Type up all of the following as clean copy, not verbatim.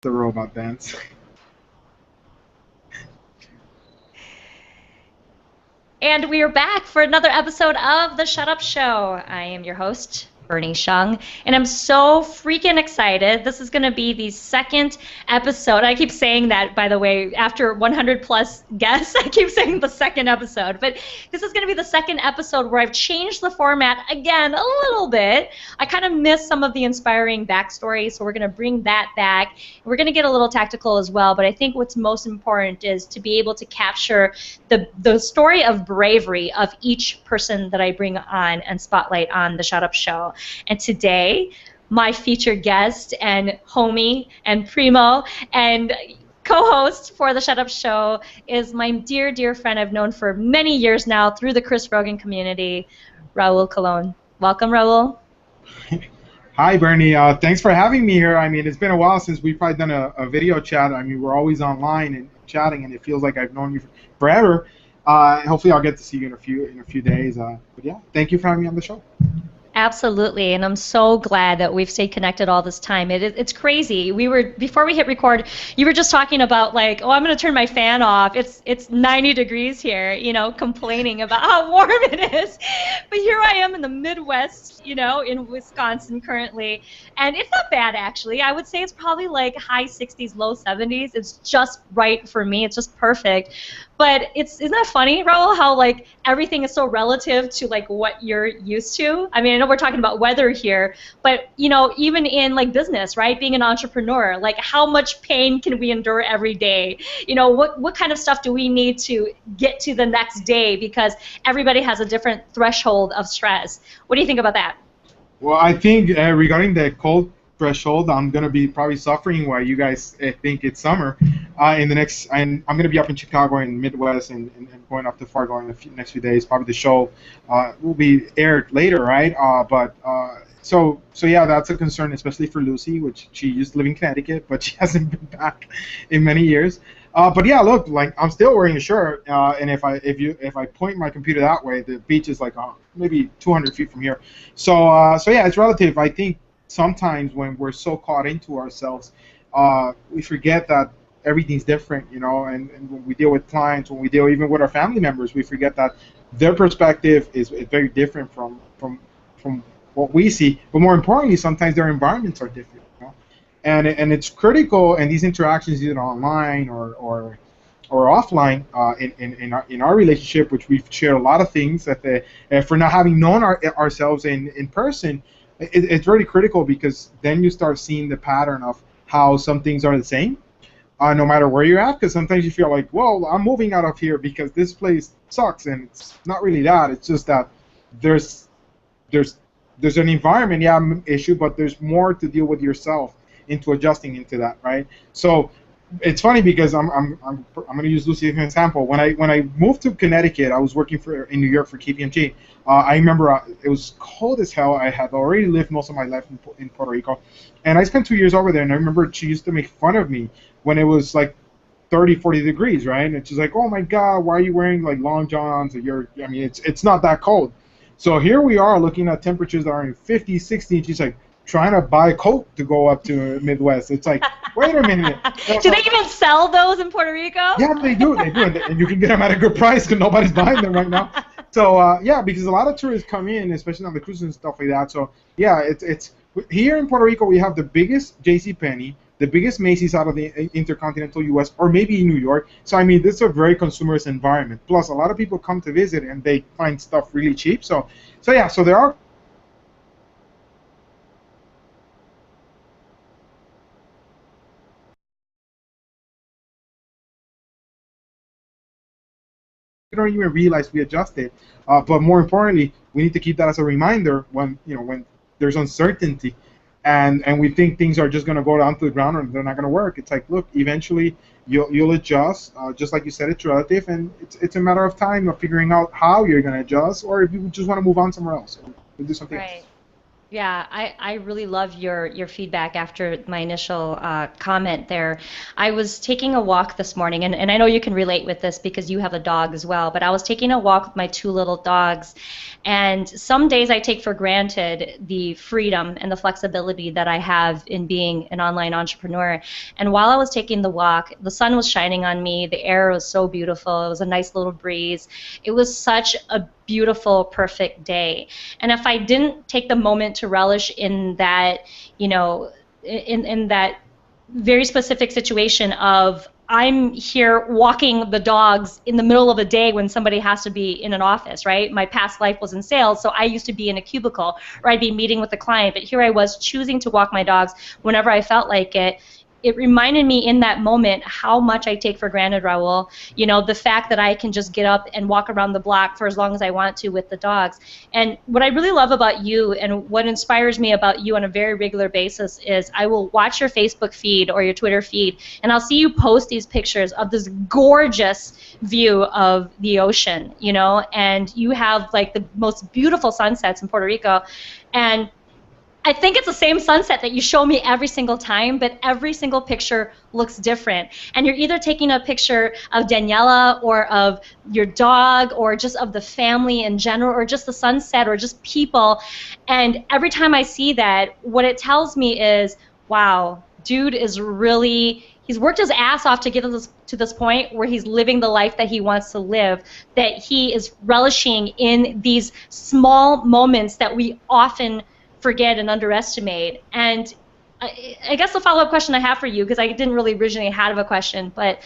the robot dance. And we are back for another episode of The Shut Up Show. I am your host, Bernie Shung, and I'm so freaking excited. This is going to be the second episode. I keep saying that, by the way, after 100 plus guests, I keep saying the second episode. But this is going to be the second episode where I've changed the format again a little bit. I kind of missed some of the inspiring backstory, so we're going to bring that back. We're going to get a little tactical as well, but I think what's most important is to be able to capture the story of bravery of each person that I bring on and spotlight on the Shut Up Show. And today, my featured guest and homie and primo and co-host for the Shut Up Show is my dear, dear friend I've known for many years now through the Chris Brogan community, Raul Colon. Welcome, Raul. Hi, Bernie. Thanks for having me here. I mean, it's been a while since we've probably done a video chat. I mean, we're always online and chatting, and it feels like I've known you forever. Hopefully, I'll get to see you in a few days. But yeah, thank you for having me on the show. Absolutely, and I'm so glad that we've stayed connected all this time. It's crazy. Before we hit record, you were just talking about like, oh, I'm going to turn my fan off. It's 90 degrees here, complaining about how warm it is. But here I am in the Midwest, in Wisconsin currently, and it's not bad actually. I would say it's probably like high 60s, low 70s. It's just right for me. It's just perfect. But isn't that funny, Raul, how like everything is so relative to like what you're used to? I mean, I know we're talking about weather here, but even in like business, right? Being an entrepreneur, like how much pain can we endure every day? What kind of stuff do we need to get to the next day, because everybody has a different threshold of stress. What do you think about that? Well, I think regarding the cold threshold, I'm gonna be probably suffering while you guys think it's summer. In the next, I'm gonna be up in Chicago in Midwest and going up to Fargo in the next few days. Probably the show will be aired later, right? So yeah, that's a concern, especially for Lucy, which she used to live in Connecticut, but she hasn't been back in many years. But yeah, look, like I'm still wearing a shirt, and if I point my computer that way, the beach is like maybe 200 feet from here. So yeah, it's relative. I think sometimes when we're so caught into ourselves, we forget that everything's different, and when we deal with clients, when we deal even with our family members, we forget that their perspective is very different from what we see. But more importantly, sometimes their environments are different, and it's critical in these interactions, either online or offline, in our relationship, which we've shared a lot of things that for not having known ourselves in person, it's really critical, because then you start seeing the pattern of how some things are the same, no matter where you're at. Because sometimes you feel like, well, I'm moving out of here because this place sucks, and it's not really that. It's just that there's there's there's an environment, yeah, issue, but there's more to deal with yourself into adjusting into that, right? So it's funny because I'm going to use Lucy as an example. When I moved to Connecticut, I was working in New York for KPMG. I remember it was cold as hell. I had already lived most of my life in Puerto Rico, and I spent 2 years over there. And I remember she used to make fun of me when it was like 30, 40 degrees, right? And she's like, "Oh my God, why are you wearing like long johns? I mean, it's not that cold." So here we are looking at temperatures that are in 50, 60, and she's like trying to buy a coat to go up to Midwest. It's like, wait a minute. Do they even sell those in Puerto Rico? Yeah, they do, and you can get them at a good price because nobody's buying them right now. So yeah, because a lot of tourists come in, especially on the cruises and stuff like that. So yeah, it's here in Puerto Rico we have the biggest JCPenney, the biggest Macy's out of the intercontinental U.S., or maybe New York. So I mean, this is a very consumerist environment. Plus, a lot of people come to visit and they find stuff really cheap. So yeah, so there are we don't even realize we adjusted. But more importantly, we need to keep that as a reminder when there's uncertainty, and we think things are just going to go down to the ground or they're not going to work. It's like, look, eventually you'll adjust. Just like you said, it's relative, and it's a matter of time of figuring out how you're going to adjust, or if you just want to move on somewhere else or do something else. Right. Yeah, I really love your feedback after my initial comment there. I was taking a walk this morning, and I know you can relate with this because you have a dog as well, but I was taking a walk with my two little dogs, and some days I take for granted the freedom and the flexibility that I have in being an online entrepreneur. And while I was taking the walk, the sun was shining on me, the air was so beautiful, it was a nice little breeze. It was such a beautiful, perfect day. And if I didn't take the moment to relish in that, in that very specific situation of I'm here walking the dogs in the middle of a day when somebody has to be in an office, right? My past life was in sales, so I used to be in a cubicle or I'd be meeting with a client, but here I was choosing to walk my dogs whenever I felt like it. It reminded me in that moment how much I take for granted, Raul. The fact that I can just get up and walk around the block for as long as I want to with the dogs. And what I really love about you and what inspires me about you on a very regular basis is I will watch your Facebook feed or your Twitter feed, and I'll see you post these pictures of this gorgeous view of the ocean, and you have like the most beautiful sunsets in Puerto Rico. And I think it's the same sunset that you show me every single time, but every single picture looks different. And you're either taking a picture of Daniela or of your dog or just of the family in general or just the sunset or just people. And every time I see that, what it tells me is, wow, dude is really, he's worked his ass off to get to this point where he's living the life that he wants to live, that he is relishing in these small moments that we often forget and underestimate. And I guess the follow-up question I have for you, because I didn't really originally have a question, but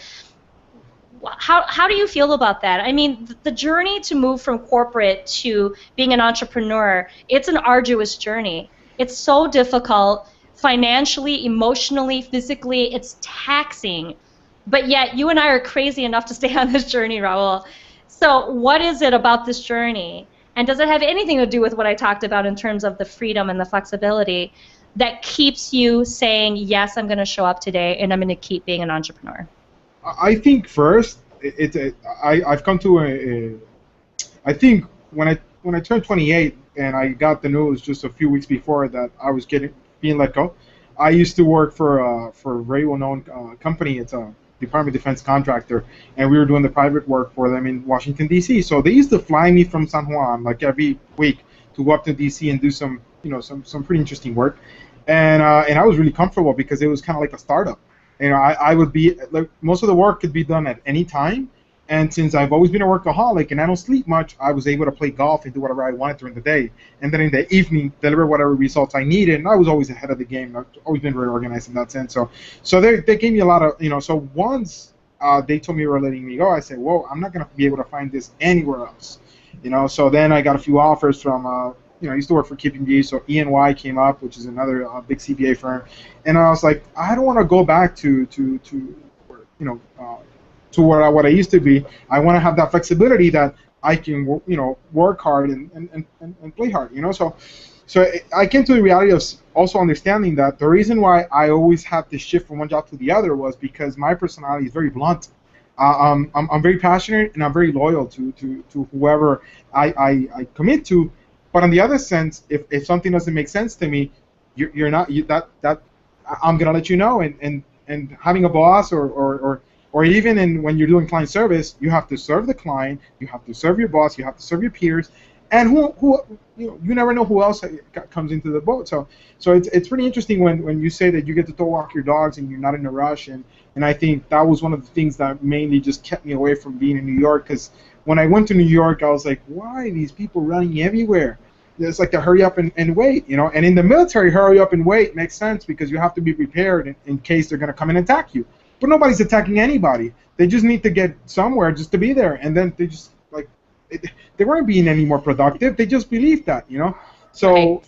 how do you feel about that? I mean, the journey to move from corporate to being an entrepreneur, it's an arduous journey. It's so difficult financially, emotionally, physically. It's taxing. But yet you and I are crazy enough to stay on this journey, Raul. So what is it about this journey? And does it have anything to do with what I talked about in terms of the freedom and the flexibility that keeps you saying, yes, I'm going to show up today and I'm going to keep being an entrepreneur? I think first, I've come to I think when I turned 28 and I got the news just a few weeks before that I was being let go. I used to work for a very well-known company. It's a Department of Defense contractor, and we were doing the private work for them in Washington D.C. So they used to fly me from San Juan like every week to go up to D.C. and do some pretty interesting work, and I was really comfortable because it was kind of like a startup. I would be like most of the work could be done at any time, and since I've always been a workaholic and I don't sleep much, I was able to play golf and do whatever I wanted during the day, and then in the evening deliver whatever results I needed. And I was always ahead of the game. I've always been very organized in that sense. So they gave me a lot of So once they told me they were letting me go, I said, whoa, I'm not gonna be able to find this anywhere else. So then I got a few offers from I used to work for KPMG, so E&Y came up, which is another big CPA firm, and I was like, I don't want to go back to what I used to be. I want to have that flexibility that I can work hard and play hard. So I came to the reality of also understanding that the reason why I always had to shift from one job to the other was because my personality is very blunt. I'm very passionate and I'm very loyal to whoever I commit to. But on the other sense, if something doesn't make sense to me, I'm gonna let you know. And having a boss or even when you're doing client service, you have to serve the client, you have to serve your boss, you have to serve your peers, and you never know who else comes into the boat. So it's pretty interesting when you say that you get to go walk your dogs and you're not in a rush. And I think that was one of the things that mainly just kept me away from being in New York, because when I went to New York, I was like, why are these people running everywhere? It's like to hurry up and wait, And in the military, hurry up and wait makes sense because you have to be prepared in case they're going to come and attack you. But nobody's attacking anybody. They just need to get somewhere just to be there, and then they just they weren't being any more productive. They just believed that, So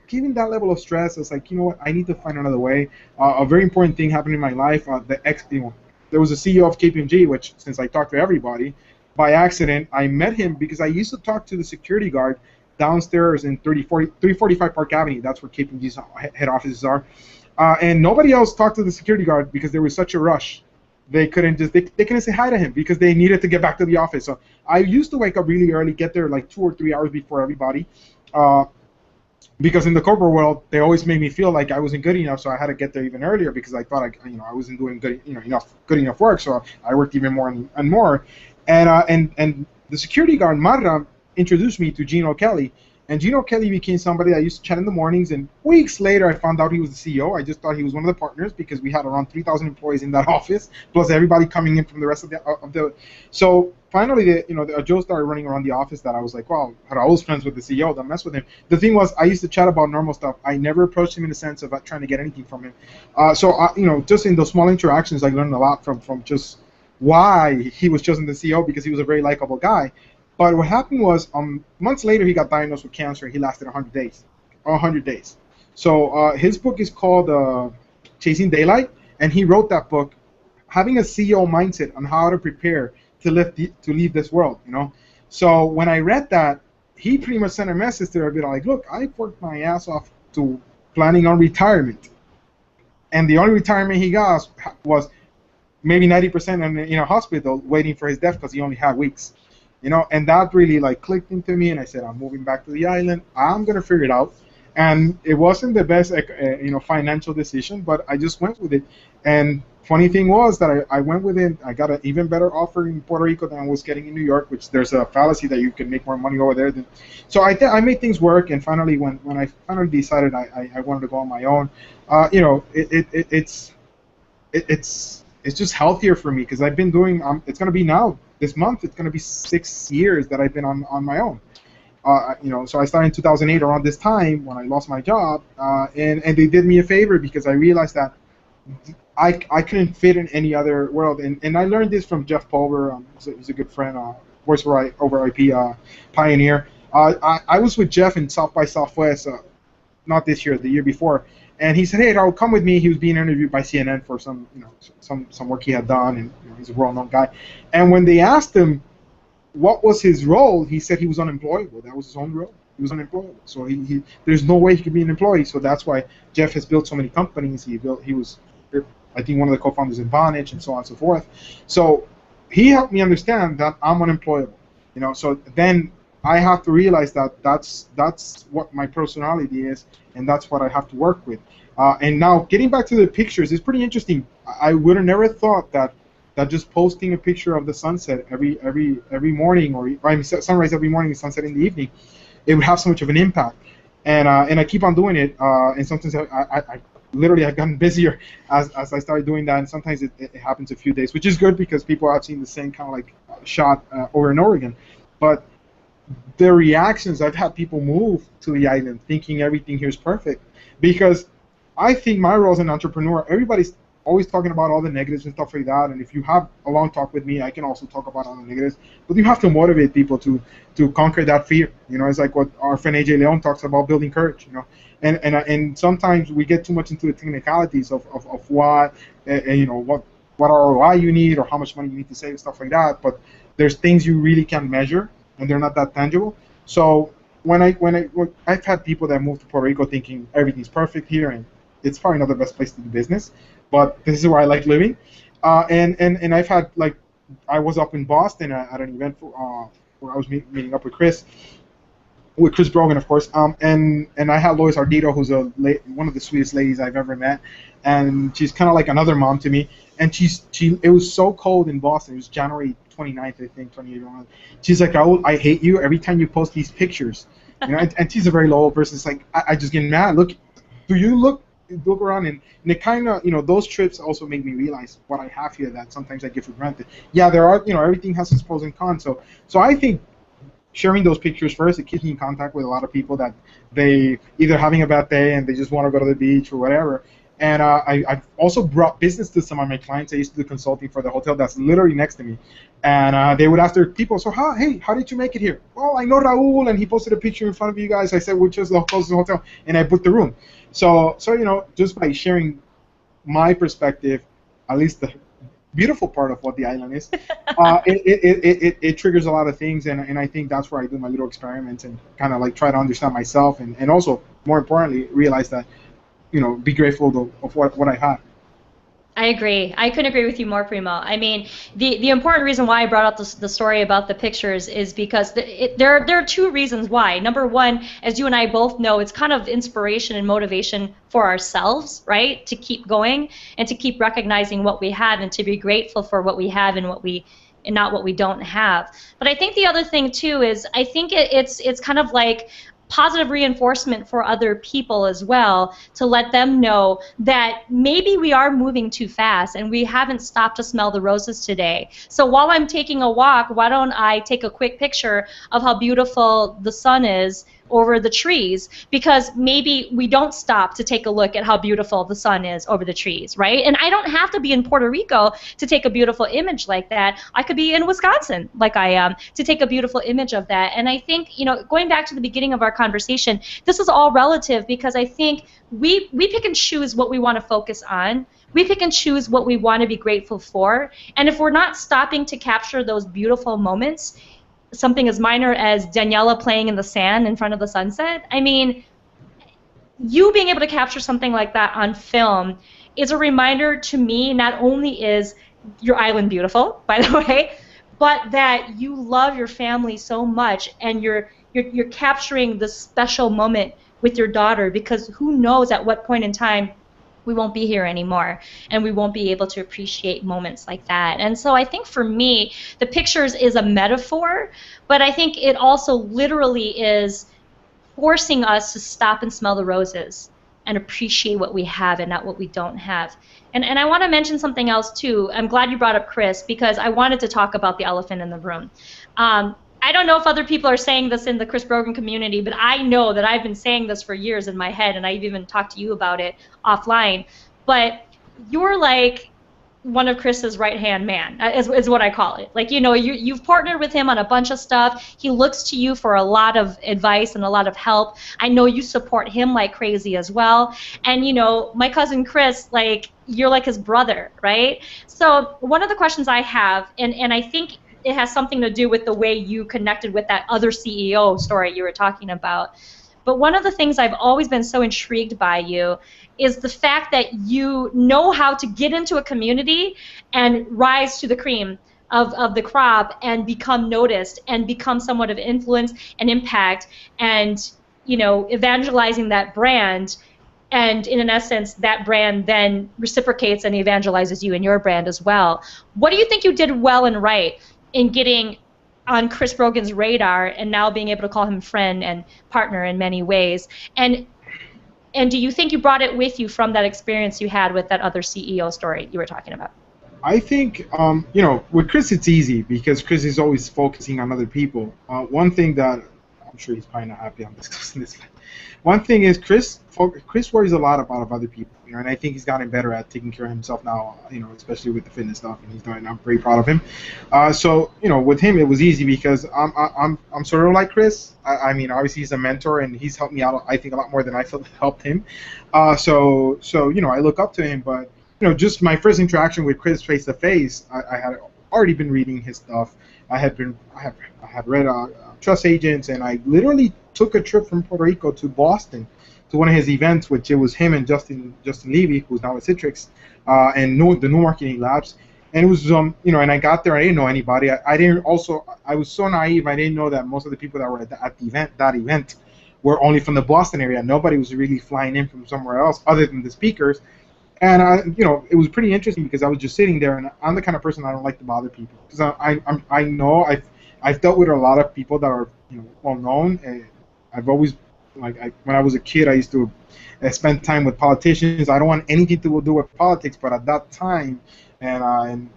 given that level of stress, it's like, what? I need to find another way. A very important thing happened in my life. There was a CEO of KPMG, which since I talked to everybody, by accident I met him because I used to talk to the security guard downstairs in 345 Park Avenue. That's where KPMG's head offices are. And nobody else talked to the security guard because there was such a rush. They couldn't say hi to him because they needed to get back to the office. So I used to wake up really early, get there like 2 or 3 hours before everybody, because in the corporate world, they always made me feel like I wasn't good enough, so I had to get there even earlier because I thought I wasn't doing good, good enough work, so I worked even more and more, and the security guard Marra introduced me to Gino Kelly, and Gino Kelly became somebody I used to chat in the mornings, and weeks later I found out he was the CEO. I just thought he was one of the partners because we had around 3,000 employees in that office, plus everybody coming in from the rest of the. So finally, the Joe started running around the office that I was like, wow, Raul's friends with the CEO, don't mess with him. The thing was, I used to chat about normal stuff. I never approached him in the sense of trying to get anything from him. Just in those small interactions, I learned a lot from just why he was chosen the CEO, because he was a very likable guy. But what happened was, months later, he got diagnosed with cancer. He lasted 100 days. 100 days. So his book is called Chasing Daylight, and he wrote that book having a CEO mindset on how to prepare to leave this world, So when I read that, he pretty much sent a message to everybody like, look, I worked my ass off to planning on retirement. And the only retirement he got was maybe 90% in a hospital waiting for his death because he only had weeks. And that really clicked into me, and I said, I'm moving back to the island. I'm gonna figure it out. And it wasn't the best, financial decision, but I just went with it. And funny thing was that I went with it. I got an even better offer in Puerto Rico than I was getting in New York, which there's a fallacy that you can make more money over there. So I made things work. And finally, when I finally decided I wanted to go on my own, it's just healthier for me because I've been doing. It's gonna be now. This month, it's going to be 6 years that I've been on my own. So I started in 2008 around this time when I lost my job, and they did me a favor because I realized that I couldn't fit in any other world. And I learned this from Jeff Pulver. He's a good friend, voice over IP pioneer. I was with Jeff in South by Southwest, not this year, the year before. And he said, "Hey, Raul, come with me." He was being interviewed by CNN for some work he had done, and he's a well-known guy. And when they asked him what was his role, he said he was unemployable. That was his own role. He was unemployable. So he there's no way he could be an employee. So that's why Jeff has built so many companies. He was, I think, one of the co-founders in Vonage and so on and so forth. So he helped me understand that I'm unemployable. So then I have to realize that that's what my personality is, and that's what I have to work with. And now getting back to the pictures, it's pretty interesting. I would have never thought that just posting a picture of the sunset every morning, or sunrise every morning and sunset in the evening, it would have so much of an impact. And I keep on doing it. And sometimes I literally have gotten busier as I started doing that. And sometimes it happens a few days, which is good because people have seen the same kind of shot over and over again. But the reactions, I've had people move to the island thinking everything here is perfect, because I think my role as an entrepreneur, everybody's always talking about all the negatives and stuff like that, and if you have a long talk with me, I can also talk about all the negatives, but you have to motivate people to conquer that fear. It's like what our friend AJ Leon talks about, building courage. And sometimes we get too much into the technicalities of what what ROI you need or how much money you need to save, stuff like that, but there's things you really can't measure, and they're not that tangible. So I've had people that move to Puerto Rico thinking everything's perfect here, and it's probably not the best place to do business, but this is where I like living. And I've had, I was up in Boston at an event where I was meeting up with Chris Brogan, of course. And I had Lois Ardito, who's one of the sweetest ladies I've ever met, and she's kind of like another mom to me. And it was so cold in Boston. It was January 29th, I think, 28th. She's like, Raul, I hate you every time you post these pictures. And she's a very low person. It's like, I just get mad. Look around, and it kind of, those trips also make me realize what I have here that sometimes I give for granted. Yeah, there are, everything has its pros and cons. So I think sharing those pictures first, it keeps me in contact with a lot of people that they either having a bad day and they just want to go to the beach or whatever. And I've also brought business to some of my clients. I used to do consulting for the hotel that's literally next to me. And they would ask their people, so how did you make it here? Well, I know Raul, and he posted a picture in front of you guys. I said, we'll just close the hotel, and I booked the room. So just by sharing my perspective, at least the beautiful part of what the island is, it triggers a lot of things, and I think that's where I do my little experiments and kind of try to understand myself, and also, more importantly, realize that, be grateful of what I have. I agree. I couldn't agree with you more, Primo. I mean, the important reason why I brought up the story about the pictures is because there are two reasons why. Number one, as you and I both know, it's kind of inspiration and motivation for ourselves, right? To keep going and to keep recognizing what we have and to be grateful for what we have and not what we don't have. But I think the other thing too is I think it's kind of like positive reinforcement for other people as well, to let them know that maybe we are moving too fast and we haven't stopped to smell the roses today. So while I'm taking a walk, why don't I take a quick picture of how beautiful the sun is over the trees, because maybe we don't stop to take a look at how beautiful the sun is over the trees, right? And I don't have to be in Puerto Rico to take a beautiful image like that. I could be in Wisconsin, like I am, to take a beautiful image of that. And I think, going back to the beginning of our conversation, this is all relative, because I think we pick and choose what we want to focus on. We pick and choose what we want to be grateful for. And if we're not stopping to capture those beautiful moments, something as minor as Daniela playing in the sand in front of the sunset, I mean, you being able to capture something like that on film is a reminder to me, not only is your island beautiful, by the way, but that you love your family so much, and you're capturing this special moment with your daughter, because who knows at what point in time we won't be here anymore, and we won't be able to appreciate moments like that. And so I think for me, the pictures is a metaphor, but I think it also literally is forcing us to stop and smell the roses and appreciate what we have and not what we don't have. And I want to mention something else too. I'm glad you brought up Chris, because I wanted to talk about the elephant in the room. I don't know if other people are saying this in the Chris Brogan community, but I know that I've been saying this for years in my head, and I've even talked to you about it offline. But you're like one of Chris's right-hand man, is what I call it. Like, you've partnered with him on a bunch of stuff. He looks to you for a lot of advice and a lot of help. I know you support him like crazy as well. And, my cousin Chris, like, you're like his brother, right? So one of the questions I have, and I think it has something to do with the way you connected with that other CEO story you were talking about. But one of the things I've always been so intrigued by you is the fact that you know how to get into a community and rise to the cream of the crop and become noticed and become somewhat of influence and impact, and evangelizing that brand. And in an essence, that brand then reciprocates and evangelizes you and your brand as well. What do you think you did well and right in getting on Chris Brogan's radar and now being able to call him friend and partner in many ways? And do you think you brought it with you from that experience you had with that other CEO story you were talking about? I think, with Chris it's easy because Chris is always focusing on other people. One thing that I'm sure he's probably not happy I'm discussing this. One thing is Chris worries a lot about other people, and I think he's gotten better at taking care of himself now, especially with the fitness stuff, and he's doing. I'm very proud of him. So with him it was easy because I'm sort of like Chris. I mean, obviously he's a mentor and he's helped me out, I think, a lot more than I helped him. So I look up to him, but just my first interaction with Chris face to face, I had already been reading his stuff. I had read Trust Agents, and I literally took a trip from Puerto Rico to Boston to one of his events, which it was him and Justin Levy, who's now at Citrix, and the New Marketing Labs. And it was and I got there, I didn't know anybody. I was so naive, I didn't know that most of the people that were at that event were only from the Boston area. Nobody was really flying in from somewhere else other than the speakers. And it was pretty interesting because I was just sitting there, and I'm the kind of person I don't like to bother people, because I know I've dealt with a lot of people that are well known. And I've always when I was a kid, I used to spend time with politicians. I don't want anything to do with politics, but at that time, and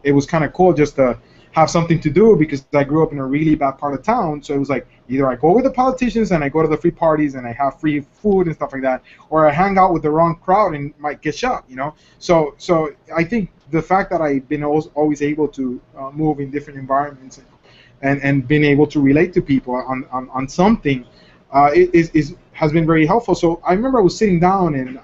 it was kind of cool just to have something to do because I grew up in a really bad part of town. So it was like either I go with the politicians and I go to the free parties and I have free food and stuff like that, or I hang out with the wrong crowd and might get shot. So I think the fact that I've been always able to move in different environments and been able to relate to people on something has been very helpful. So I remember I was sitting down and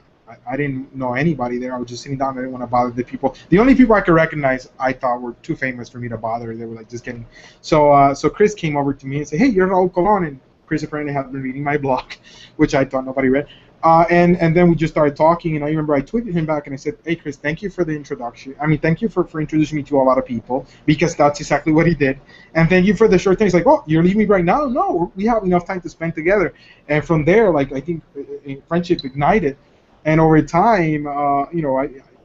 I didn't know anybody there. I was just sitting down. I didn't want to bother the people. The only people I could recognize I thought were too famous for me to bother. They were like, just kidding. So Chris came over to me and said, "Hey, you're Raul Colon." And Chris apparently had been reading my blog, which I thought nobody read. And then we just started talking, and I remember I tweeted him back and I said, "Hey Chris, thank you for the introduction. I mean, thank you for introducing me to a lot of people, because that's exactly what he did. And thank you for the short time." He's like, "Oh, you're leaving me right now? No, we have enough time to spend together." And from there, like, I think friendship ignited, and over time,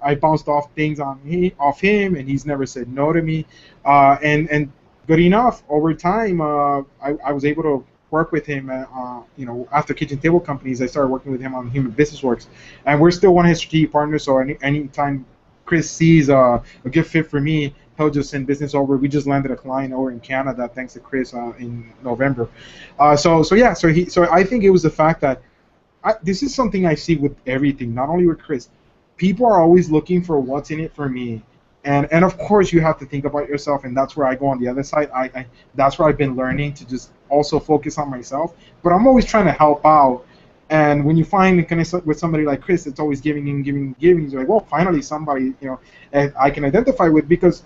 I bounced off things off him, and he's never said no to me, and good enough over time, I was able to work with him. After Kitchen Table Companies, I started working with him on Human Business Works, and we're still one of his strategic partners. So anytime Chris sees a good fit for me, he'll just send business over. We just landed a client over in Canada, thanks to Chris, in November. So I think it was the fact that this is something I see with everything, not only with Chris. People are always looking for what's in it for me. And of course you have to think about yourself, and that's where I go on the other side. That's where I've been learning to just also focus on myself. But I'm always trying to help out. And when you find and connect with somebody like Chris, it's always giving and giving and giving. You're like, well, finally somebody I can identify with, because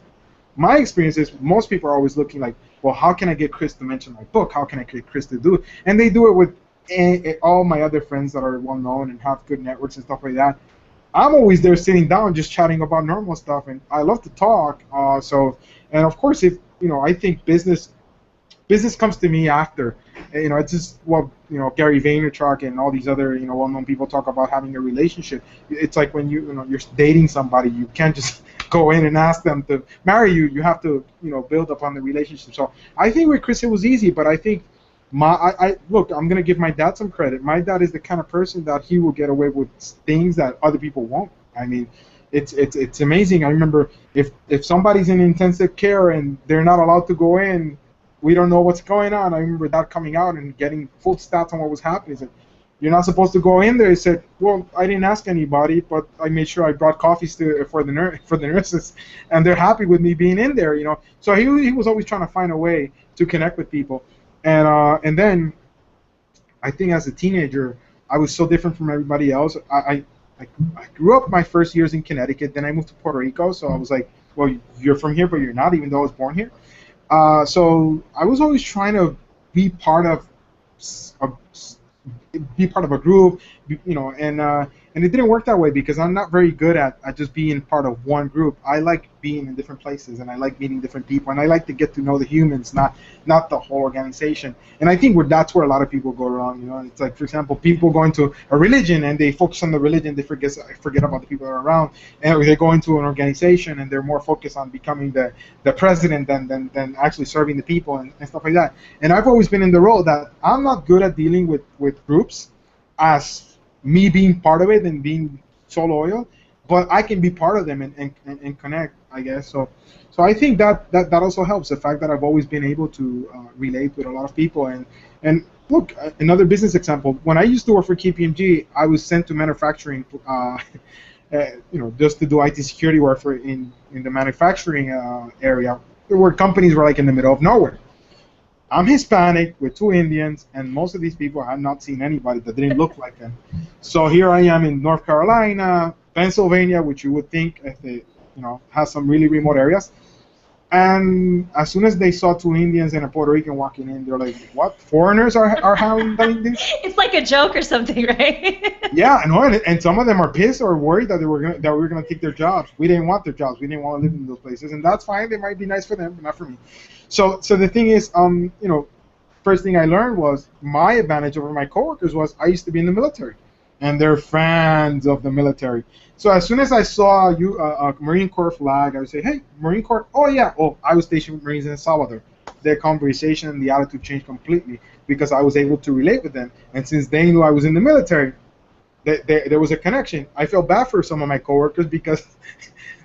my experience is most people are always looking like, well, how can I get Chris to mention my book? How can I get Chris to do it? And they do it with all my other friends that are well known and have good networks and stuff like that. I'm always there sitting down just chatting about normal stuff, and I love to talk. And of course, if I think business comes to me after. It's just what Gary Vaynerchuk and all these other well-known people talk about having a relationship. It's like when you're dating somebody, you can't just go in and ask them to marry you. You have to build upon the relationship. So I think with Chris it was easy, but I think look, I'm gonna give my dad some credit. My dad is the kind of person that he will get away with things that other people won't. I mean, it's amazing. I remember if somebody's in intensive care and they're not allowed to go in, we don't know what's going on. I remember that coming out and getting full stats on what was happening. He said, "You're not supposed to go in there." He said, "Well, I didn't ask anybody, but I made sure I brought coffees for the nurses, and they're happy with me being in there." So he was always trying to find a way to connect with people. And then I think as a teenager, I was so different from everybody else. I grew up my first years in Connecticut. Then I moved to Puerto Rico. So I was like, well, you're from here, but you're not, even though I was born here. So I was always trying to be part of a group, and it didn't work that way because I'm not very good at just being part of one group. I like being in different places, and I like meeting different people, and I like to get to know the humans, not the whole organization. And I think that's where a lot of people go wrong. It's like, for example, people go into a religion and they focus on the religion, they forget about the people that are around, and they go into an organization and they're more focused on becoming the president than actually serving the people and stuff like that. And I've always been in the role that I'm not good at dealing with groups as me being part of it and being so loyal, but I can be part of them and connect, I guess. So I think that also helps, the fact that I've always been able to relate with a lot of people. And look, another business example, when I used to work for KPMG, I was sent to manufacturing, just to do IT security work in the manufacturing area, where companies were like in the middle of nowhere. I'm Hispanic with 2 Indians, and most of these people I had not seen anybody that didn't look like them. So here I am in North Carolina, Pennsylvania, which you would think has some really remote areas. And as soon as they saw 2 Indians and a Puerto Rican walking in, they're like, "What? Foreigners are handling this?" It's like a joke or something, right? Yeah, and some of them are pissed or worried that we were gonna take their jobs. We didn't want their jobs. We didn't want to live in those places, and that's fine. They might be nice for them, but not for me. So the thing is, first thing I learned was my advantage over my coworkers was I used to be in the military, and they're fans of the military. So as soon as I saw a Marine Corps flag, I would say, "Hey, Marine Corps." "Oh yeah." "Oh, I was stationed with Marines in El Salvador." Their conversation and the attitude changed completely because I was able to relate with them, and since they knew I was in the military, there was a connection. I felt bad for some of my coworkers because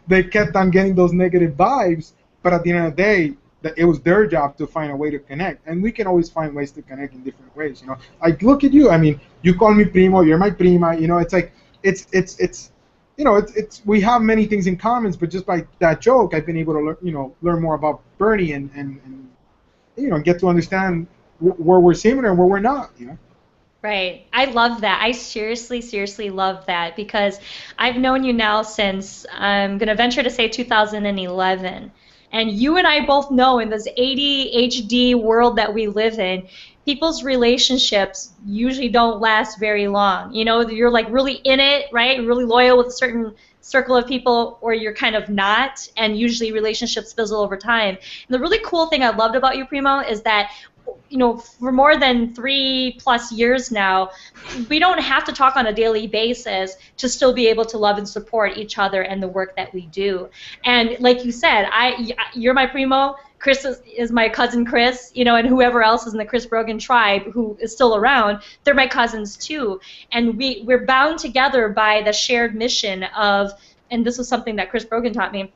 they kept on getting those negative vibes, but at the end of the day, that it was their job to find a way to connect, and we can always find ways to connect in different ways. Like, look at you. I mean, you call me primo, you're my prima. It's like it's we have many things in common, but just by that joke, I've been able to learn more about Bernie and get to understand where we're similar and where we're not. Right. I love that. I seriously love that, because I've known you now since, I'm going to venture to say 2011. And you and I both know, in this ADHD world that we live in, people's relationships usually don't last very long. You know, you're like really in it, right? Really loyal with a certain circle of people, or you're kind of not, and usually relationships fizzle over time. And the really cool thing I loved about you, Primo, is that, you know, for more than 3+ years now, we don't have to talk on a daily basis to still be able to love and support each other and the work that we do. And like you said, you're my primo. Chris is my cousin Chris, you know, and whoever else is in the Chris Brogan tribe who is still around, they're my cousins too. And we're bound together by the shared mission of, and this was something that Chris Brogan taught me,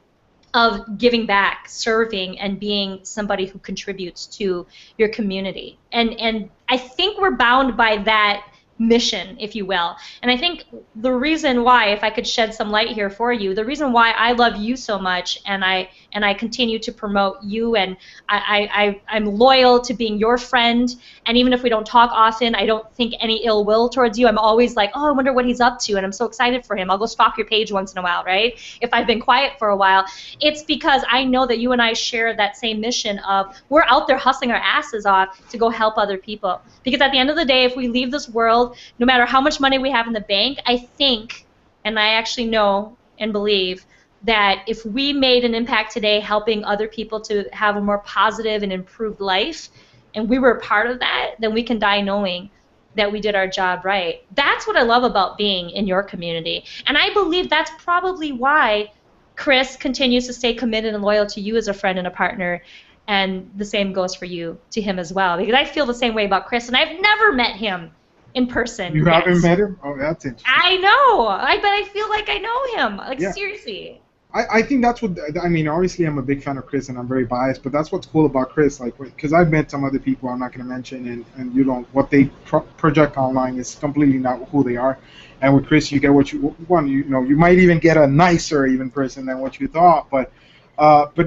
of giving back, serving, and being somebody who contributes to your community. And I think we're bound by that mission, if you will. And I think the reason why, if I could shed some light here for you, the reason why I love you so much, and I continue to promote you, and I'm loyal to being your friend, and even if we don't talk often, I don't think any ill will towards you. I'm always like, oh, I wonder what he's up to, and I'm so excited for him. I'll go stalk your page once in a while, right? If I've been quiet for a while. It's because I know that you and I share that same mission of we're out there hustling our asses off to go help other people. Because at the end of the day, if we leave this world, no matter how much money we have in the bank, I think, and I actually know and believe, that if we made an impact today helping other people to have a more positive and improved life, and we were a part of that, then we can die knowing that we did our job right. That's what I love about being in your community. And I believe that's probably why Chris continues to stay committed and loyal to you as a friend and a partner. And the same goes for you to him as well. Because I feel the same way about Chris, and I've never met him in person. You haven't met him? Oh, that's interesting. I know. But I feel like I know him. Like, yeah. Seriously. I think that's what, I mean, obviously I'm a big fan of Chris and I'm very biased, but that's what's cool about Chris, like, because I've met some other people I'm not going to mention, and you don't, what they project online is completely not who they are. And with Chris, you get what you want. You know, you might even get a nicer even person than what you thought, but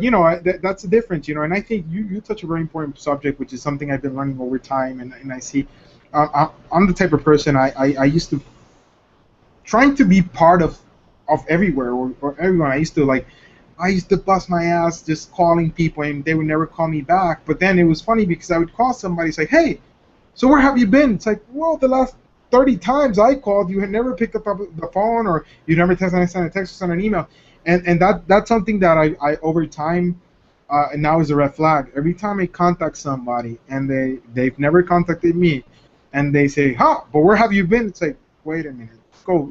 you know, that's the difference, you know. And I think you touch a very important subject, which is something I've been learning over time, and I see, I'm the type of person, I used to, trying to be part of everywhere or everyone. I used to bust my ass just calling people, and they would never call me back. But then it was funny because I would call somebody, say, hey, so where have you been? It's like, well, the last 30 times I called, you had never picked up the phone, or you never sent a text or sent an email. And that's something that I over time, and now is a red flag. Every time I contact somebody and they've never contacted me, and they say, huh, but where have you been? It's like, wait a minute.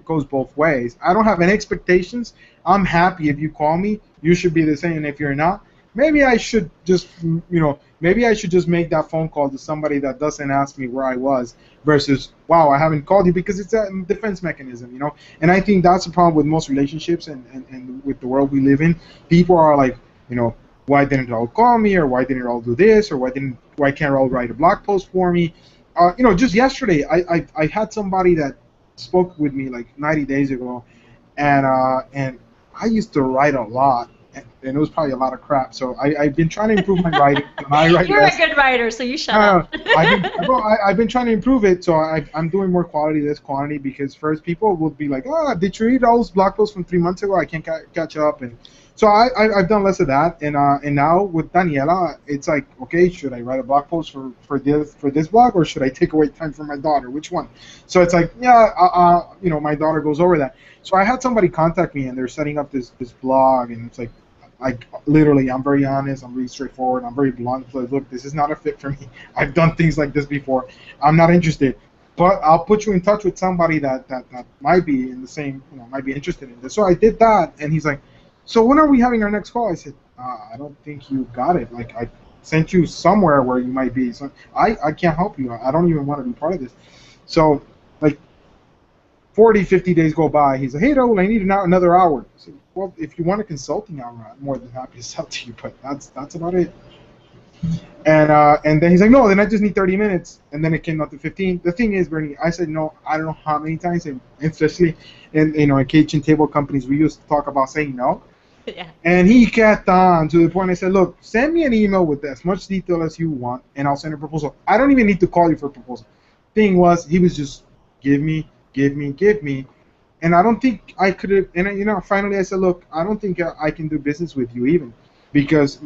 Goes both ways. I don't have any expectations. I'm happy if you call me. You should be the same. And if you're not, maybe I should just, you know, maybe I should just make that phone call to somebody that doesn't ask me where I was, versus, wow, I haven't called you, because it's a defense mechanism, you know. And I think that's the problem with most relationships and with the world we live in. People are like, you know, why didn't Raul call me, or why didn't Raul do this, or why can't Raul write a blog post for me? You know, just yesterday, I had somebody that spoke with me like 90 days ago, and I used to write a lot, and it was probably a lot of crap. So I've been trying to improve my writing. And I write You're less. A good writer, so you shut up. I've been trying to improve it, so I'm doing more quality less quantity, because first people will be like, oh, did you read all those blog posts from 3 months ago? I can't catch up. And so I've done less of that, and now with Daniela, it's like, okay, should I write a blog post for this blog, or should I take away time from my daughter? Which one? So it's like, yeah, you know, my daughter goes over that. So I had somebody contact me, and they're setting up this blog, and it's like literally, I'm very honest, I'm really straightforward, I'm very blunt. So look, this is not a fit for me. I've done things like this before. I'm not interested. But I'll put you in touch with somebody that might be in the same, you know, might be interested in this. So I did that, and he's like, so when are we having our next call? I said, I don't think you got it. Like, I sent you somewhere where you might be. So I can't help you. I don't even want to be part of this. So, like, 40, 50 days go by. He's like, hey, Raul, I need another hour. I said, well, if you want a consulting hour, I'm more than happy to sell to you, but that's about it. And then he's like, no, then I just need 30 minutes. And then it came up to 15. The thing is, Bernie, I said, no, I don't know how many times, and especially in, you know, in kitchen table companies, we used to talk about saying no. Yeah. And he kept on to the point. I said, look, send me an email with as much detail as you want, and I'll send a proposal. I don't even need to call you for a proposal. Thing was, he was just give me. And I don't think I could have, and, you know, finally I said, look, I don't think I can do business with you even, because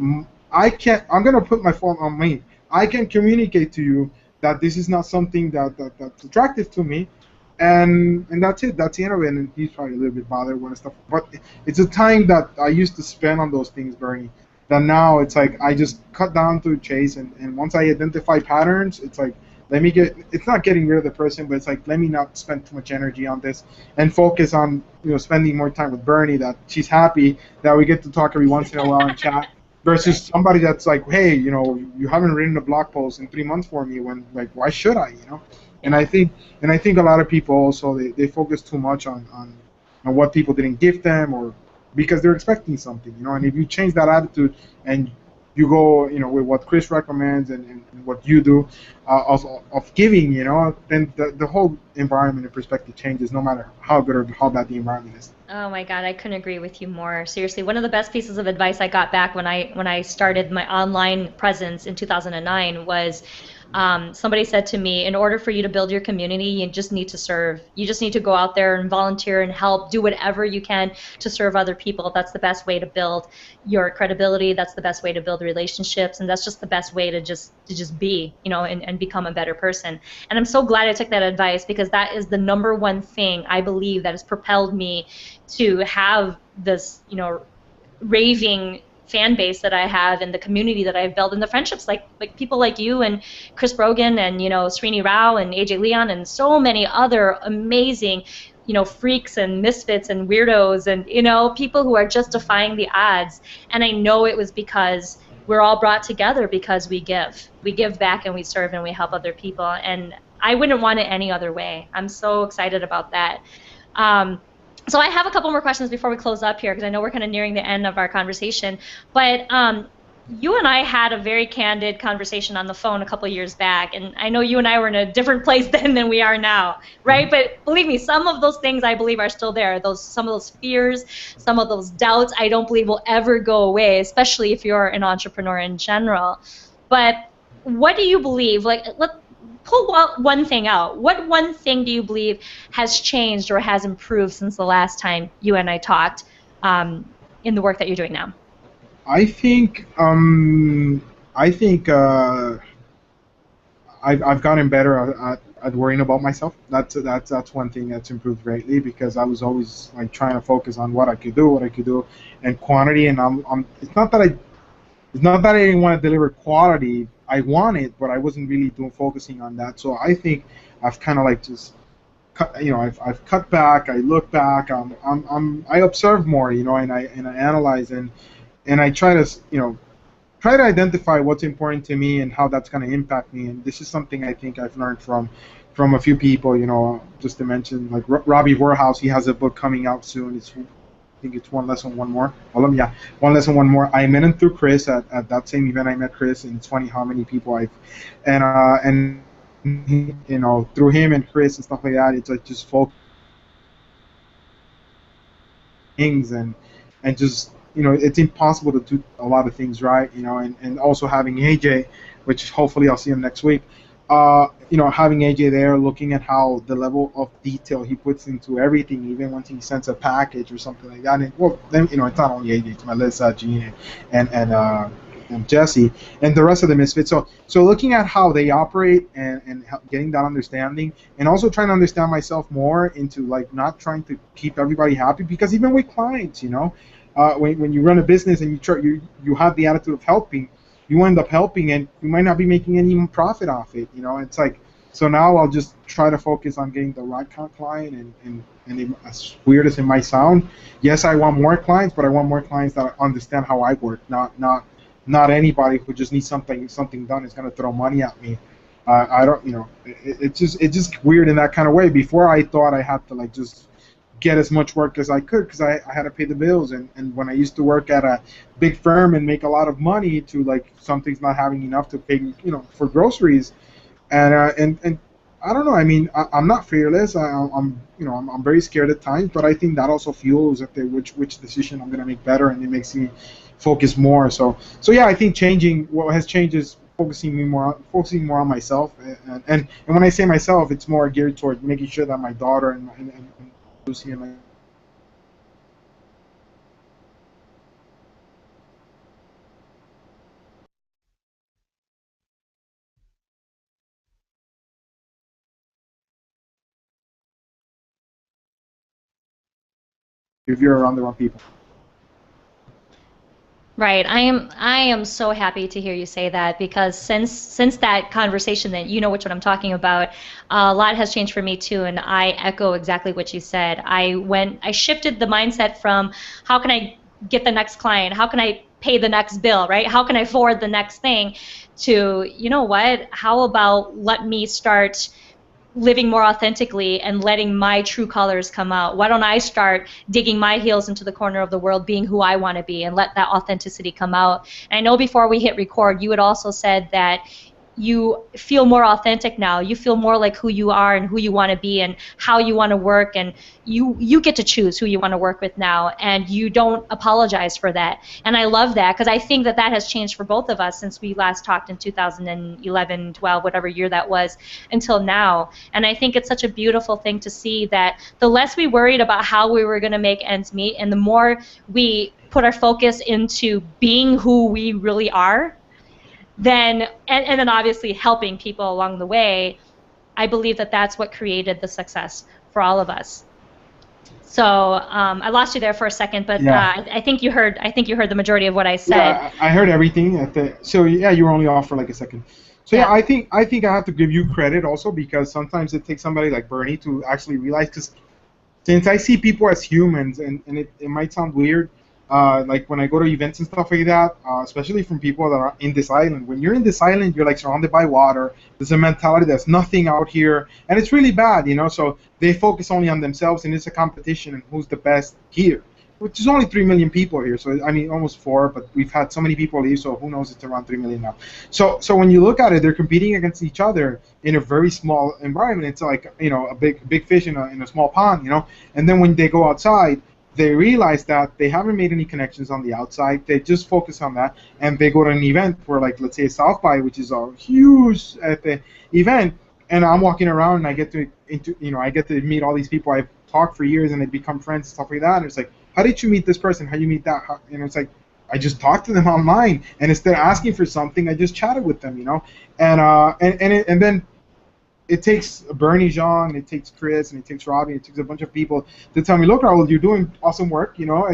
I can't, I'm going to put my phone on me. I can communicate to you that this is not something that's attractive to me, and that's it. That's the end of it. And he's probably a little bit bothered when stuff, but it's a time that I used to spend on those things, Bernie. That now it's like I just cut down to chase, and once I identify patterns, it's like let me get. It's not getting rid of the person, but it's like let me not spend too much energy on this and focus on spending more time with Bernie. That she's happy that we get to talk every once in a while and chat versus somebody that's like, hey, you haven't written a blog post in 3 months for me. When like, why should I? And Yeah. I think a lot of people also they focus too much on what people didn't give them or because they're expecting something. And if you change that attitude and you go with what Chris recommends and what you do of giving, then the whole environment and perspective changes no matter how good or how bad the environment is. Oh my God, I couldn't agree with you more. Seriously, one of the best pieces of advice I got back when I started my online presence in 2009 was somebody said to me, in order for you to build your community, you just need to serve. You just need to go out there and volunteer and help, do whatever you can to serve other people. That's the best way to build your credibility. That's the best way to build relationships, and that's just the best way to just be, and become a better person. And I'm so glad I took that advice because that is the number one thing I believe that has propelled me to have this, raving fan base that I have and the community that I've built and the friendships like people like you and Chris Brogan and Srini Rao and AJ Leon and so many other amazing freaks and misfits and weirdos and people who are just defying the odds. And I know it was because we're all brought together because we give back and we serve and we help other people, and I wouldn't want it any other way. I'm so excited about that. um, so I have a couple more questions before we close up here because I know we're kind of nearing the end of our conversation. But you and I had a very candid conversation on the phone a couple years back, and I know you and I were in a different place then than we are now, right? Mhm. But believe me, some of those things I believe are still there. Some of those fears, some of those doubts, I don't believe will ever go away, especially if you're an entrepreneur in general. But what do you believe? Like, let pull one thing out. What one thing do you believe has changed or has improved since the last time you and I talked in the work that you're doing now? I think I've gotten better at worrying about myself. That's one thing that's improved greatly because I was always like trying to focus on what I could do, and quantity. And I'm it's not that I didn't want to deliver quality. I wanted, but I wasn't really doing focusing on that. So I think I've kind of like just cut, I've cut back. I look back. I observe more, and I analyze and I try to try to identify what's important to me and how that's going to impact me. And this is something I think I've learned from a few people. Just to mention like Robbie Warhouse. He has a book coming out soon. I think it's one lesson, one more. Yeah, one lesson, one more. I met him through Chris at that same event. I met Chris, and it's funny how many people and through him and Chris and stuff like that. It's like just focus things and just it's impossible to do a lot of things right, and also having AJ, which hopefully I'll see him next week. Having AJ there, looking at how the level of detail he puts into everything, even when he sends a package or something like that. And well, then it's not only AJ, it's Melissa, Gene, and and uh, and Jesse, and the rest of the misfits. So looking at how they operate and getting that understanding, and also trying to understand myself more into like not trying to keep everybody happy because even with clients, when you run a business and you have the attitude of helping, you end up helping and you might not be making any profit off it. It's like so now I'll just try to focus on getting the right kind of client and as weird as it might sound, yes, I want more clients, but I want more clients that understand how I work, not anybody who just needs something done is going to throw money at me. I don't, it's just weird in that kind of way. Before I thought I had to like just get as much work as I could because I had to pay the bills, and when I used to work at a big firm and make a lot of money to like something's not having enough to pay for groceries, and I don't know. I mean, I'm not fearless. I'm very scared at times, but I think that also fuels at which decision I'm gonna make better, and it makes me focus more. So yeah, I think changing what has changed is focusing more on myself, and when I say myself, it's more geared toward making sure that my daughter and Lucy and my if you're around the wrong people. Right. I am so happy to hear you say that because since that conversation that you know which one I'm talking about, a lot has changed for me too, and I echo exactly what you said. I shifted the mindset from how can I get the next client, how can I pay the next bill, right? How can I afford the next thing to, you know what? How about let me start living more authentically and letting my true colors come out? Why don't I start digging my heels into the corner of the world, being who I want to be, and let that authenticity come out? And I know before we hit record, you had also said that you feel more authentic now. You feel more like who you are and who you want to be and how you want to work, and you get to choose who you want to work with now, and you don't apologize for that. And I love that because I think that that has changed for both of us since we last talked in 2011, 12, whatever year that was, until now. And I think it's such a beautiful thing to see that the less we worried about how we were going to make ends meet and the more we put our focus into being who we really are, then and then obviously helping people along the way, I believe that that's what created the success for all of us. So I lost you there for a second, but Yeah. I think you heard. I think you heard the majority of what I said. Yeah, I heard everything. So yeah, you were only off for like a second. So yeah, Yeah. I think I have to give you credit also because sometimes it takes somebody like Bernie to actually realize. Because since I see people as humans, and it might sound weird, like when I go to events and stuff like that, especially from people that are in this island. When you're in this island, you're like surrounded by water. There's a mentality that's nothing out here, and it's really bad, you know. So they focus only on themselves, and it's a competition and who's the best here. Which is only 3 million people here, so I mean almost 4, but we've had so many people leave, so who knows? It's around 3 million now. So when you look at it, they're competing against each other in a very small environment. It's like, you know, a big fish in a small pond, you know. And then when they go outside, they realize that they haven't made any connections on the outside. They just focus on that, and they go to an event where, like, let's say South by, which is a huge event, and I'm walking around and I get to I get to meet all these people I've talked for years, and they become friends and stuff like that. And it's like, how did you meet this person? How you meet that? How, it's like, I just talked to them online, and instead of asking for something, I just chatted with them, you know. And then it takes Bernie Jean, it takes Chris, and it takes Robbie, it takes a bunch of people to tell me, look, Raul, you're doing awesome work, you know.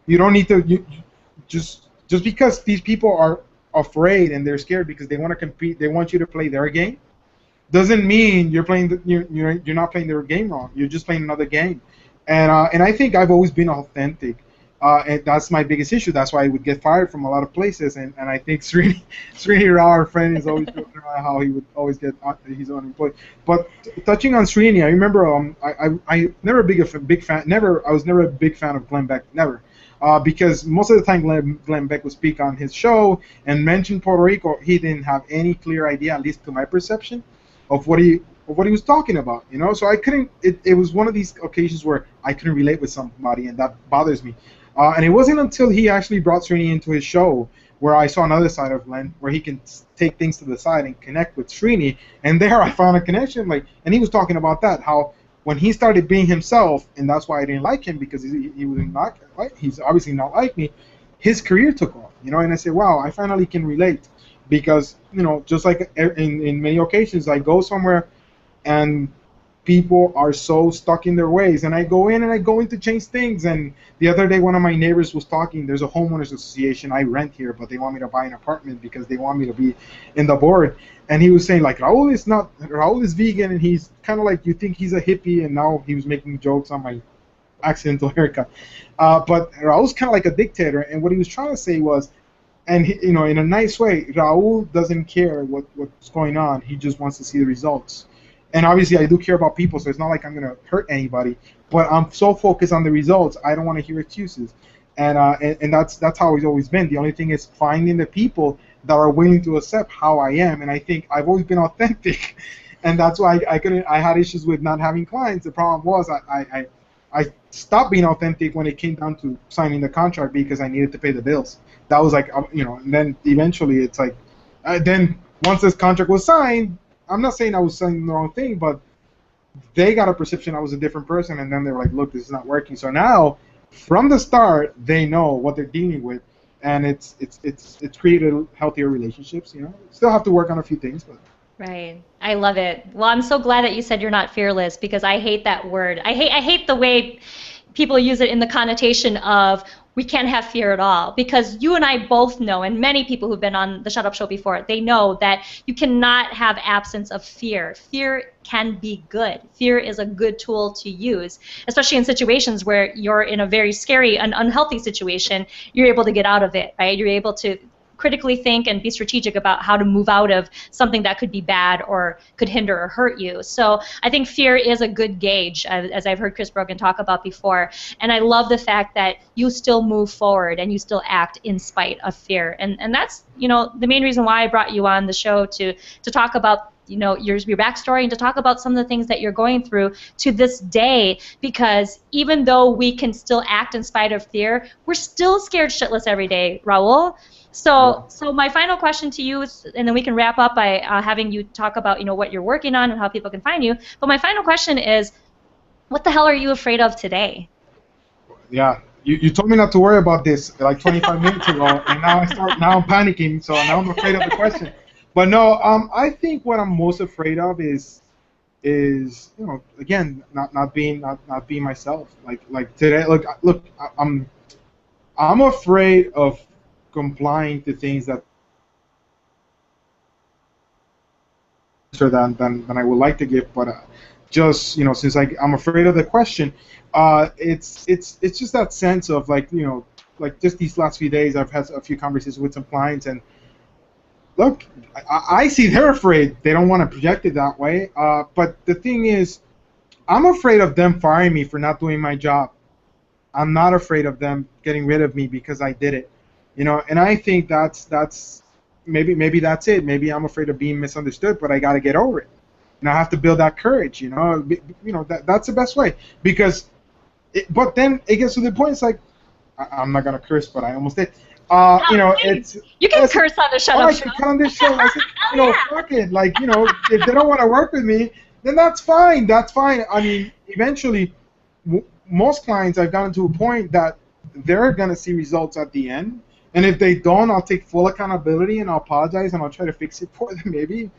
You don't need to just because these people are afraid and they're scared because they want to compete, they want you to play their game, doesn't mean you're playing you're not playing their game wrong. You're just playing another game. And I think I've always been authentic. And that's my biggest issue. That's why I would get fired from a lot of places. And I think Srini Rao, our friend, is always joking around how he would always get his own employee. But touching on Srini, I remember I never a big fan. I was never a big fan of Glenn Beck. Never. Because most of the time Glenn Beck would speak on his show and mention Puerto Rico, he didn't have any clear idea, at least to my perception, of what he was talking about, you know. So I couldn't. It was one of these occasions where I couldn't relate with somebody, and that bothers me. And it wasn't until he actually brought Srini into his show where I saw another side of Len, where he can take things to the side and connect with Srini. And there I found a connection. And he was talking about that, how when he started being himself, and that's why I didn't like him, because he was not like, he's obviously not like me. His career took off, you know. And I said, wow, I finally can relate, because, you know, just like in many occasions, I go somewhere and people are so stuck in their ways, and I go in to change things. And the other day, one of my neighbors was talking. There's a homeowners association. I rent here, but they want me to buy an apartment because they want me to be in the board. And he was saying, like, Raul is vegan, and he's kind of like, you think he's a hippie. And now he was making jokes on my accidental haircut. But Raul's kind of like a dictator. And what he was trying to say was, and he, you know, in a nice way, Raul doesn't care what's going on. He just wants to see the results. And obviously, I do care about people, so it's not like I'm going to hurt anybody. But I'm so focused on the results, I don't want to hear excuses. And that's how it's always been. The only thing is finding the people that are willing to accept how I am. And I think I've always been authentic. And that's why I had issues with not having clients. The problem was I stopped being authentic when it came down to signing the contract, because I needed to pay the bills. That was like, you know, and then eventually it's like, then once this contract was signed, I'm not saying I was saying the wrong thing, but they got a perception I was a different person, and then they were like, look, this is not working. So now, from the start, they know what they're dealing with, and it's created healthier relationships, you know. Still have to work on a few things, but. Right. I love it. Well, I'm so glad that you said you're not fearless, because I hate that word. I hate the way people use it in the connotation of we can't have fear at all, because you and I both know, and many people who've been on the Shut Up Show before, they know that you cannot have absence of fear. Fear can be good. Fear is a good tool to use, especially in situations where you're in a very scary and unhealthy situation. You're able to get out of it, right? You're able to critically think and be strategic about how to move out of something that could be bad or could hinder or hurt you. So I think fear is a good gauge, as I've heard Chris Brogan talk about before. And I love the fact that you still move forward and you still act in spite of fear. And that's, you know, the main reason why I brought you on the show, to talk about, you know, your backstory and to talk about some of the things that you're going through to this day, because even though we can still act in spite of fear, we're still scared shitless every day, Raul. So my final question to you is, and then we can wrap up by having you talk about, you know, what you're working on and how people can find you. But my final question is, what the hell are you afraid of today? Yeah, you told me not to worry about this like 25 minutes ago, and now I'm panicking, so now I'm afraid of the question. But no, I think what I'm most afraid of is you know, again, not being myself. Like today, look, I'm afraid of complying to things that than I would like to give, but just, you know, since I'm afraid of the question, it's just that sense of, like, you know, like just these last few days I've had a few conversations with some clients, and look, I see they're afraid. They don't want to project it that way, but the thing is, I'm afraid of them firing me for not doing my job. I'm not afraid of them getting rid of me because I did it. You know, and I think that's maybe that's it. Maybe I'm afraid of being misunderstood, but I got to get over it. And I have to build that courage. You know, that's the best way. Because, but then it gets to the point. It's like, I'm not gonna curse, but I almost did. You know, you can curse on the Shut Up Show. I can on this show. I said, you know, fuck it. Like, you know, if they don't want to work with me, then that's fine. That's fine. I mean, eventually, most clients I've gotten to a point that they're gonna see results at the end. And if they don't, I'll take full accountability and I'll apologize and I'll try to fix it for them, maybe.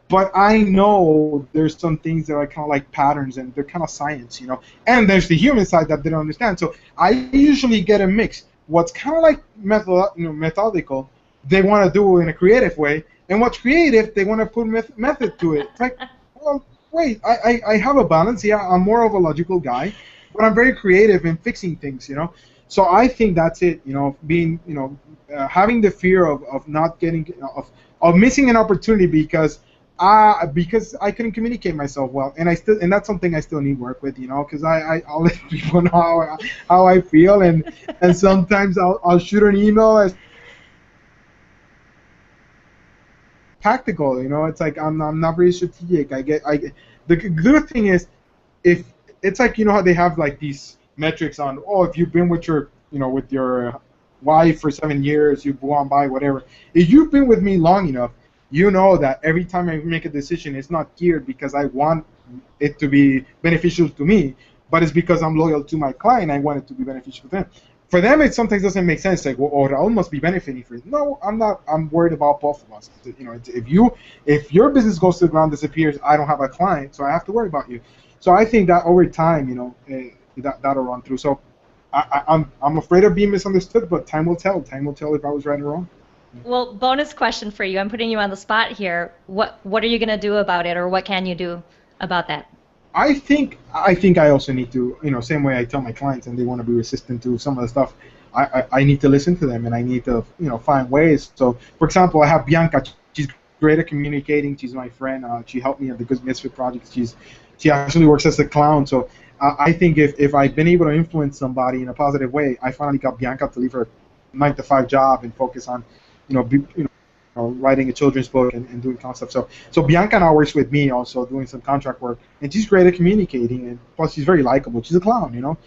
But I know there's some things that are kind of like patterns, and they're kind of science, you know. And there's the human side that they don't understand. So I usually get a mix. What's kind of like methodical, they want to do it in a creative way. And what's creative, they want to put method to it. It's like, well, wait, I have a balance. Yeah, I'm more of a logical guy, but I'm very creative in fixing things, you know. So I think that's it, you know, being, you know, having the fear of not getting, of missing an opportunity because I couldn't communicate myself well, and that's something I still need work with, you know, because I'll let people know how I feel, and sometimes I'll shoot an email as tactical, you know. It's like I'm not very strategic. The good thing is, if it's like, you know how they have like these metrics on, oh, if you've been with your, you know, with your wife for 7 years, you've gone by whatever. If you've been with me long enough, you know that every time I make a decision, it's not geared because I want it to be beneficial to me, but it's because I'm loyal to my client. I want it to be beneficial to them. For them, it sometimes doesn't make sense. Like, well, oh, Raul must be benefiting for it. No, I'm not. I'm worried about both of us. You know, if your business goes to the ground, disappears, I don't have a client, so I have to worry about you. So I think that over time, you know, that'll run through. So I'm afraid of being misunderstood, but time will tell. Time will tell if I was right or wrong. Well, bonus question for you. I'm putting you on the spot here. What are you going to do about it, or what can you do about that? I think I also need to, you know, same way I tell my clients and they want to be resistant to some of the stuff, I need to listen to them, and I need to, you know, find ways. So, for example, I have Bianca. She's great at communicating. She's my friend. She helped me at the Good Misfit Project. She actually works as a clown. So I think if I've been able to influence somebody in a positive way, I finally got Bianca to leave her 9-to-5 job and focus on, writing a children's book and doing concepts. So Bianca now works with me also doing some contract work, and she's great at communicating, and plus she's very likable. She's a clown, you know.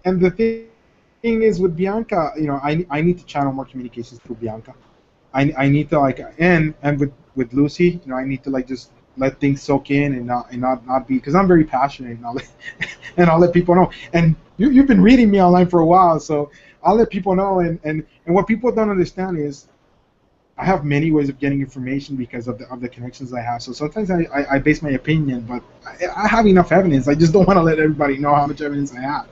And the thing is with Bianca, you know, I need to channel more communications through Bianca. I need to and with Lucy, you know, I need to just let things soak in and not be, because I'm very passionate, and I'll let people know. And you've been reading me online for a while, so I'll let people know. And what people don't understand is I have many ways of getting information because of the connections I have. So sometimes I base my opinion, but I have enough evidence. I just don't want to let everybody know how much evidence I have.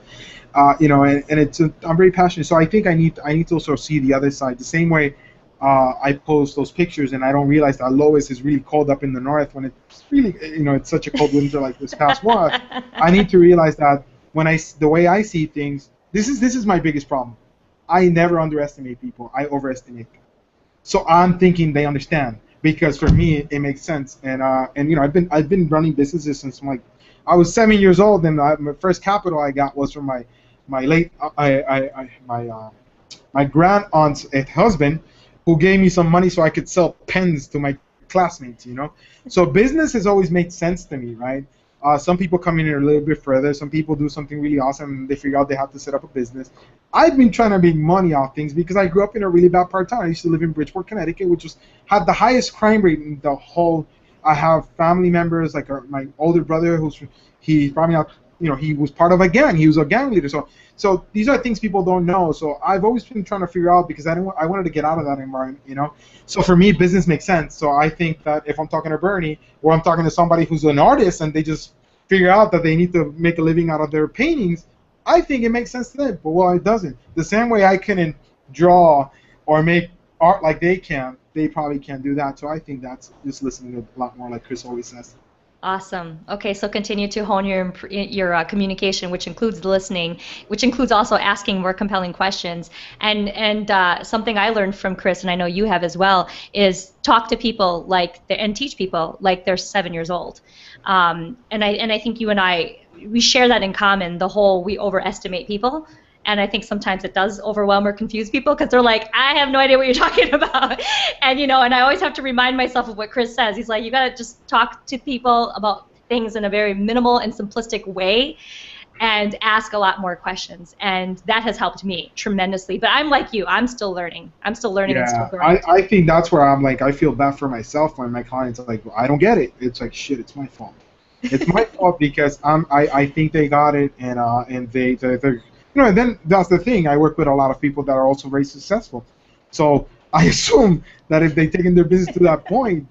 And it's I'm very passionate. So I think I need to also see the other side. The same way I post those pictures and I don't realize that Lois is really cold up in the north when it's really it's such a cold winter like this past one. I need to realize that the way I see things, this is my biggest problem. I never underestimate people. I overestimate them. So I'm thinking they understand because for me it makes sense. And I've been running businesses since I was 7 years old, and my first capital I got was from my late my grand aunt's husband, who gave me some money so I could sell pens to my classmates. So business has always made sense to me, right? Some people come in here a little bit further. Some people do something really awesome and they figure out they have to set up a business. I've been trying to make money off things because I grew up in a really bad part of town. I used to live in Bridgeport, Connecticut, which had the highest crime rate in the whole. I have family members like my older brother, he's probably not, he was part of a gang. He was a gang leader. So these are things people don't know. So I've always been trying to figure out because I wanted to get out of that environment, So for me, business makes sense. So I think that if I'm talking to Bernie or I'm talking to somebody who's an artist and they just figure out that they need to make a living out of their paintings, I think it makes sense to them. But well, it doesn't. The same way I couldn't draw or make art like they can, they probably can't do that. So I think that's just listening a lot more, like Chris always says. Awesome. Okay, so continue to hone your communication, which includes listening, which includes also asking more compelling questions. And something I learned from Chris, and I know you have as well, is talk to people and teach people like they're 7 years old. And I think you and we share that in common. The whole we overestimate people. And I think sometimes it does overwhelm or confuse people because they're like, I have no idea what you're talking about. And I always have to remind myself of what Chris says. He's like, you got to just talk to people about things in a very minimal and simplistic way and ask a lot more questions. And that has helped me tremendously. But I'm like you. I'm still learning. And still growing. I think that's where I'm like, I feel bad for myself when my clients are like, well, I don't get it. It's like, shit, it's my fault. It's my fault because I think they got it and they're and then that's the thing. I work with a lot of people that are also very successful. So I assume that if they've taken their business to that point,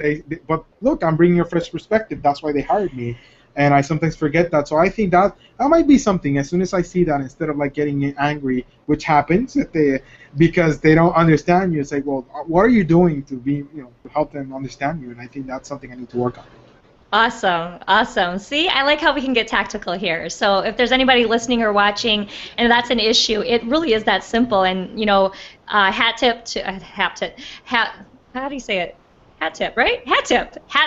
but look, I'm bringing a fresh perspective. That's why they hired me. And I sometimes forget that. So I think that might be something. As soon as I see that, instead of like getting angry, which happens because they don't understand you, it's like, well, what are you doing to help them understand you? And I think that's something I need to work on. Awesome. See, I like how we can get tactical here. So if there's anybody listening or watching, and that's an issue, it really is that simple. And how do you say it? Hat tip, right? Hat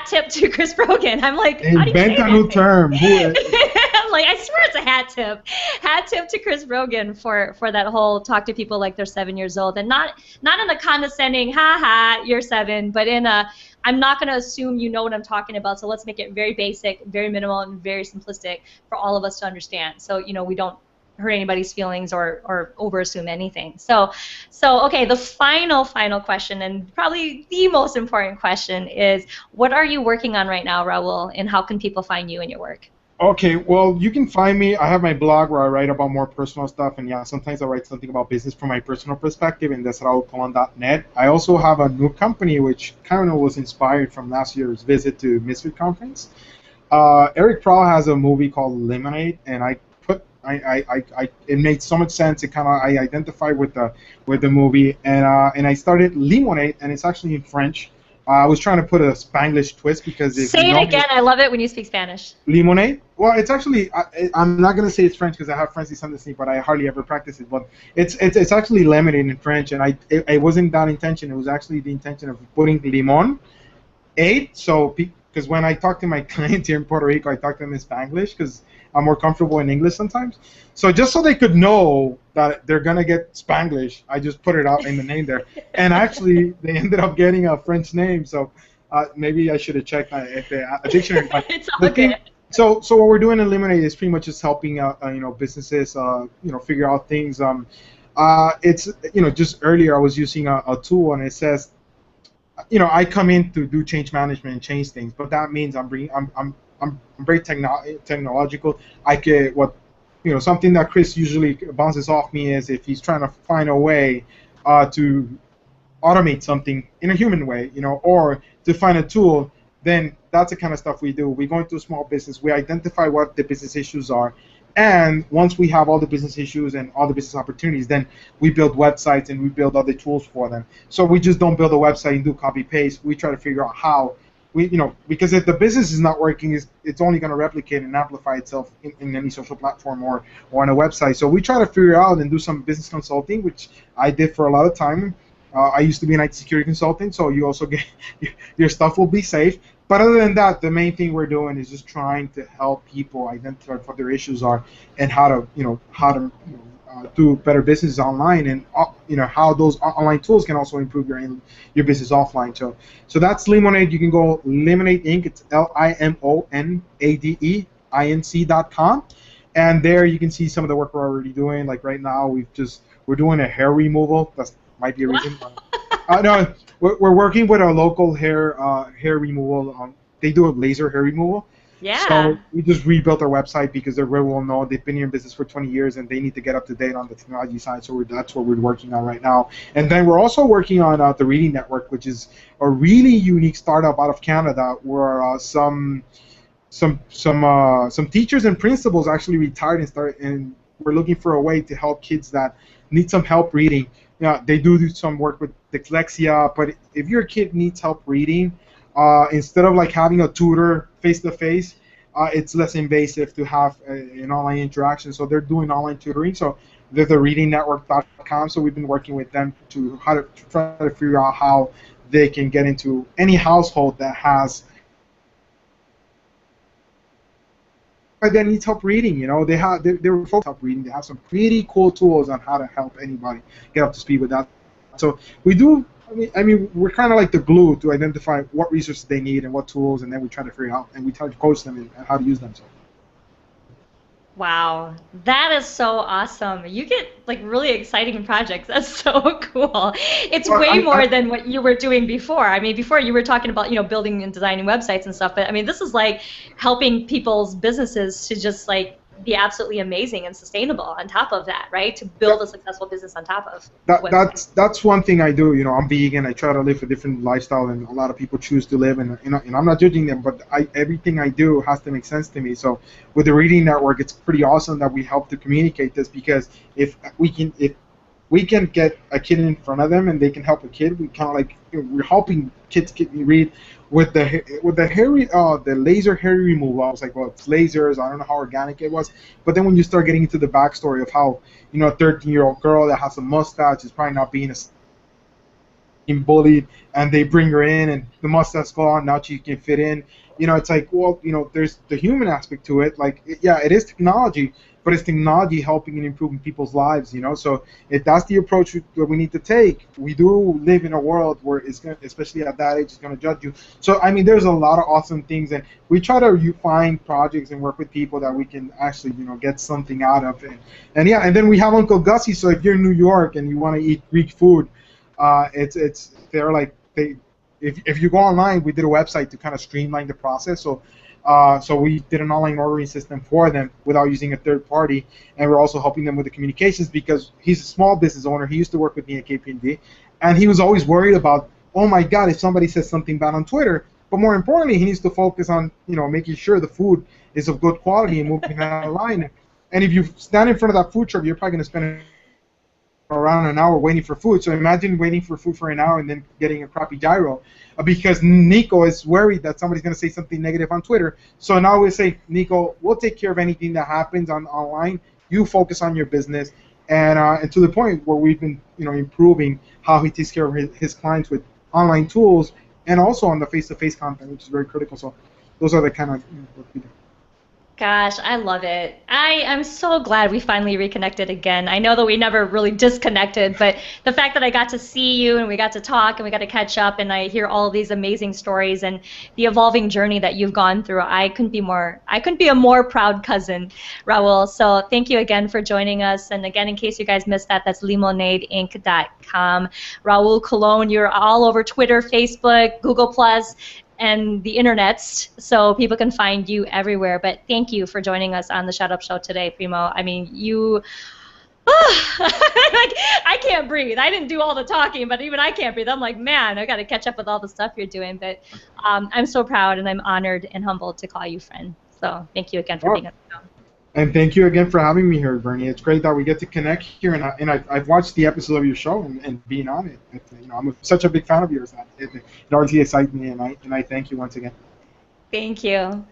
tip to Chris Brogan. I'm like, invent a new term. I'm like, I swear it's a hat tip. Hat tip to Chris Brogan for that whole talk to people like they're 7 years old, and not in a condescending, you're 7, but in a, I'm not going to assume you know what I'm talking about, so let's make it very basic, very minimal, and very simplistic for all of us to understand. So we don't hurt anybody's feelings or overassume anything. So okay, the final question, and probably the most important question, is what are you working on right now, Raul, and how can people find you and your work? Okay, well, you can find me. I have my blog where I write about more personal stuff, and sometimes I write something about business from my personal perspective, and that's raulcolon.net. I also have a new company which kind of was inspired from last year's visit to Misfit Conference. Eric Prowl has a movie called Lemonade, and it made so much sense. I identified with the movie, and I started Limones, and it's actually in French. I was trying to put a Spanglish twist because say it again. I love it when you speak Spanish. Limonade. Well, it's actually I'm not gonna say it's French because I have French descendants, but I hardly ever practice it. But it's actually lemonade in French, and it wasn't that intention. It was actually the intention of putting limon, so because when I talk to my clients here in Puerto Rico, I talk to them in Spanglish because I'm more comfortable in English sometimes. So just so they could know that they're gonna get Spanglish, I just put it out in the name there. And actually, they ended up getting a French name. So maybe I should have checked if the dictionary. It's all good. So what we're doing in Lemonade is pretty much just helping out businesses figure out things. It's just earlier I was using a tool, and it says I come in to do change management and change things, but that means I'm very technological. I get something that Chris usually bounces off me is if he's trying to find a way to automate something in a human way, or to find a tool, then that's the kind of stuff we do. We go into a small business, we identify what the business issues are, and once we have all the business issues and all the business opportunities, then we build websites and we build other tools for them. So we just don't build a website and do copy paste. We try to figure out how because if the business is not working, it's only going to replicate and amplify itself in any social platform or on a website. So we try to figure out and do some business consulting, which I did for a lot of time. I used to be an IT security consultant, so you also get your stuff will be safe. But other than that, the main thing we're doing is just trying to help people identify what their issues are and how to do better business online, and how those online tools can also improve your business offline. So that's Limonade. You can go Limonade Inc. It's LIMONADEINC.com, and there you can see some of the work we're already doing. Like right now, we're doing a hair removal. That might be a reason. No, we're working with a local hair removal. They do a laser hair removal. Yeah. So we just rebuilt our website because they're very well known. They've been here in business for 20 years, and they need to get up to date on the technology side. So that's what we're working on right now. And then we're also working on the Reading Network, which is a really unique startup out of Canada, where some teachers and principals actually retired and we're looking for a way to help kids that need some help reading. They do some work with dyslexia, but if your kid needs help reading, instead of like having a tutor face-to-face, it's less invasive to have an online interaction. So they're doing online tutoring. So they're the readingnetwork.com. So we've been working with them to try to figure out how they can get into any household that has that needs help reading. They're focused on help reading. They have some pretty cool tools on how to help anybody get up to speed with that. So we do. I mean, we're kind of like the glue to identify what resources they need and what tools, and then we try to figure out and we try to coach them and how to use them. So. Wow, that is so awesome. You get like really exciting projects. That's so cool. It's way more than what you were doing before. I mean, before you were talking about, building and designing websites and stuff, but I mean, this is like helping people's businesses to just like be absolutely amazing and sustainable on top of that, right? To build a successful business on top of that's one thing I do. I'm vegan. I try to live a different lifestyle than a lot of people choose to live, and I'm not judging them, but everything I do has to make sense to me. So with the Reading Network, it's pretty awesome that we help to communicate this, because if we can get a kid in front of them and they can help a kid, we kind of like we're helping kids read. With the laser hair removal, I was like, well, it's lasers. I don't know how organic it was, but then when you start getting into the backstory of how a 13-year-old girl that has a mustache is probably not being bullied, and they bring her in, and the mustache gone, now she can fit in. It's like, well, there's the human aspect to it. Like, yeah, it is technology, but it's technology helping and improving people's lives. So if that's the approach that we need to take, we do live in a world where it's gonna, especially at that age, it's going to judge you. So I mean, there's a lot of awesome things, and we try to find projects and work with people that we can actually get something out of. And then we have Uncle Gussie. So if you're in New York and you want to eat Greek food, they're like if you go online, we did a website to kind of streamline the process. So we did an online ordering system for them without using a third party, and we're also helping them with the communications, because he's a small business owner. He used to work with me at KPMG, and he was always worried about, oh my God, if somebody says something bad on Twitter. But more importantly, he needs to focus on making sure the food is of good quality and moving that line. And if you stand in front of that food truck, you're probably going to spend around an hour waiting for food. So imagine waiting for food for an hour and then getting a crappy gyro, because Nico is worried that somebody's going to say something negative on Twitter. So now we say, Nico, we'll take care of anything that happens online. You focus on your business, and to the point where we've been improving how he takes care of his clients with online tools, and also on the face-to-face content, which is very critical. So those are the kind of what we do. Gosh, I love it. I'm so glad we finally reconnected again. I know that we never really disconnected, but the fact that I got to see you and we got to talk and we got to catch up and I hear all these amazing stories and the evolving journey that you've gone through, I couldn't be a more proud cousin, Raul. So thank you again for joining us. And again, in case you guys missed that, that's limonadeinc.com. Raul Colon, you're all over Twitter, Facebook, Google+, and the internets, so people can find you everywhere. But thank you for joining us on the Shut Up Show today, Primo. I mean, Like, I can't breathe. I didn't do all the talking, but even I can't breathe. I'm like, man, I got to catch up with all the stuff you're doing. But I'm so proud, and I'm honored and humbled to call you friend. So thank you again for being on the show. And thank you again for having me here, Bernie. It's great that we get to connect here, and I've watched the episode of your show and being on it. I'm such a big fan of yours. It always excites me, and I thank you once again. Thank you.